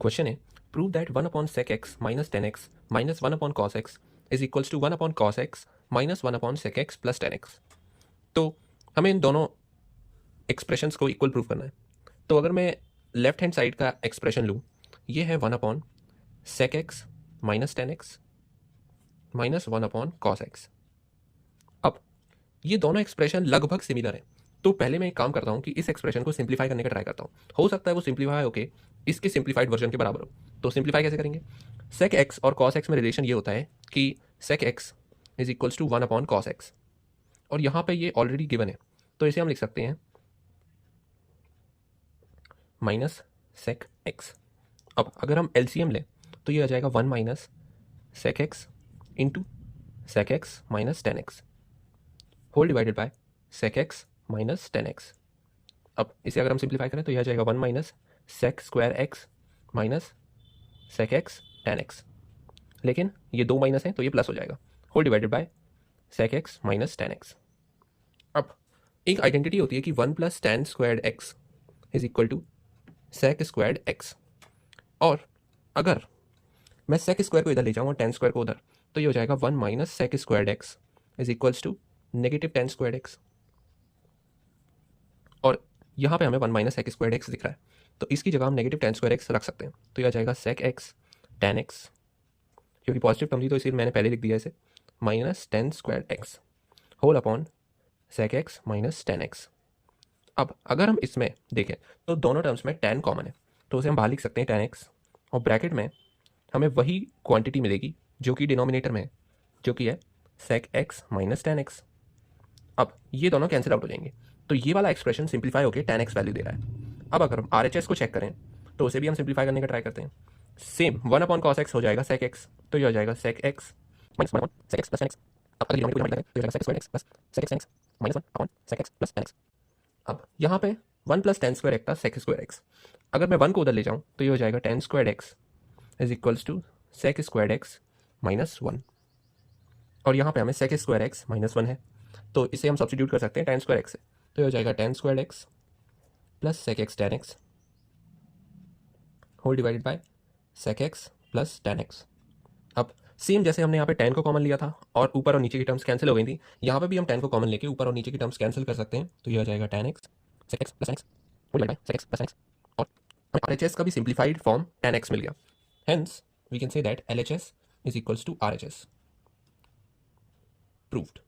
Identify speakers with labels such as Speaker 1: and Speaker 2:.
Speaker 1: Question है prove that 1 upon sec x minus 10x minus 1 upon cos x is equals to 1 upon cos x minus 1 upon sec x plus 10x। तो हमें इन दोनों expressions को equal prove करना है। तो अगर मैं लेफ्ट हैंड साइड का एक्सप्रेशन लूँ, ये है 1 upon sec x minus 10x minus 1 upon cos x. अब ये दोनों एक्सप्रेशन लगभग सिमिलर है, तो पहले मैं एक काम करता हूँ कि इस एक्सप्रेशन को सिंप्लीफाई करने का ट्राई करता हूँ। हो सकता है वो सिंप्लीफाई होके इसके सिंप्लीफाइड वर्जन के बराबर हो। तो सिंप्लीफाई कैसे करेंगे? सेक एक्स और कॉस एक्स में रिलेशन ये होता है कि sec x is equals to 1 upon cos x, और यहाँ पे ये ऑलरेडी गिवन है, तो इसे हम लिख सकते हैं माइनस सेक एक्स। अब अगर हम एलसीएम लें तो ये आ जाएगा 1 minus sec x into sec x minus 10x whole divided by sec x minus 10x। अब इसे अगर हम सिंप्लीफाई करें तो यह आ जाएगा 1 minus sec square x minus sec x 10x, लेकिन ये दो माइनस है तो ये प्लस हो जाएगा, whole divided by sec x minus 10x। अब एक आइडेंटिटी होती है कि 1 plus ten squared x is equal to sec squared x, और अगर मैं सेक स्क्वायर को इधर ले जाऊँ और 10 स्क्वायर को उधर, तो ये हो जाएगा 1 minus sec squared x is equals to negative 10 squared x, और यहाँ पे हमें 1 माइनस सेक स्क्वायर्ड एक्स दिख रहा है, तो इसकी जगह हम नेगेटिव 10 स्क्वायर एक्स रख सकते हैं। तो यह आ जाएगा सेक एक्स 10x, क्योंकि पॉजिटिव टर्म थी तो इसीलिए मैंने पहले लिख दिया इसे, minus 10 squared x whole upon sec x minus 10x। अब अगर हम इसमें देखें तो दोनों टर्म्स में 10 कॉमन है, तो उसे हम बाहर लिख सकते हैं 10x, और ब्रैकेट में हमें वही क्वांटिटी मिलेगी जो कि डिनोमिनेटर में है, जो कि है सेक एक्स माइनस 10x। अब ये दोनों कैंसिल आउट हो जाएंगे, तो ये वाला एक्सप्रेशन सिंप्लीफाई होकर 10x वैल्यू दे रहा है। अब अगर हम RHS को चेक करें तो उसे भी हम सिंप्लीफाई करने का ट्राई करते हैं। सेम 1 अपॉन कॉस एक्स हो जाएगा सेक एक्स, तो ये हो जाएगा sec x minus 1 upon sec x plus 10x। अब अगर डिनोमिनेटर को डिवाइड करें तो ये हो जाएगा sec square x plus sec x 10x minus 1 upon sec x plus 10x। अब यहाँ पे 1 प्लस 10 स्क्वायर एक्स था सेक स्क्वायर एक्स, अगर मैं 1 को उधर ले जाऊँ तो ये हो जाएगा 10 square x is equals to sec square x minus 1, और यहाँ पे हमें सेक स्क्वायर एक्स माइनस 1 है, तो इसे हम सब्स्टिट्यूट कर सकते हैं 10 स्क्वायर एक्स से, तो ये हो जाएगा 10 square x plus sec x 10x whole divided by sec x plus 10x। अब सेम जैसे हमने यहाँ पे 10 को कॉमन लिया था और ऊपर और नीचे की टर्म्स कैंसिल हो गई थी, यहाँ पे भी हम 10 को कॉमन लेके ऊपर और नीचे की टर्म्स कैंसिल कर सकते हैं, तो ये हो जाएगा 10x sec x plus 10x whole divided by sec x plus 10x, और हमें RHS का भी सिंप्लीफाइड फॉर्म 10x मिल गया। Hence we can say that LHS is equals to RHS। Proved.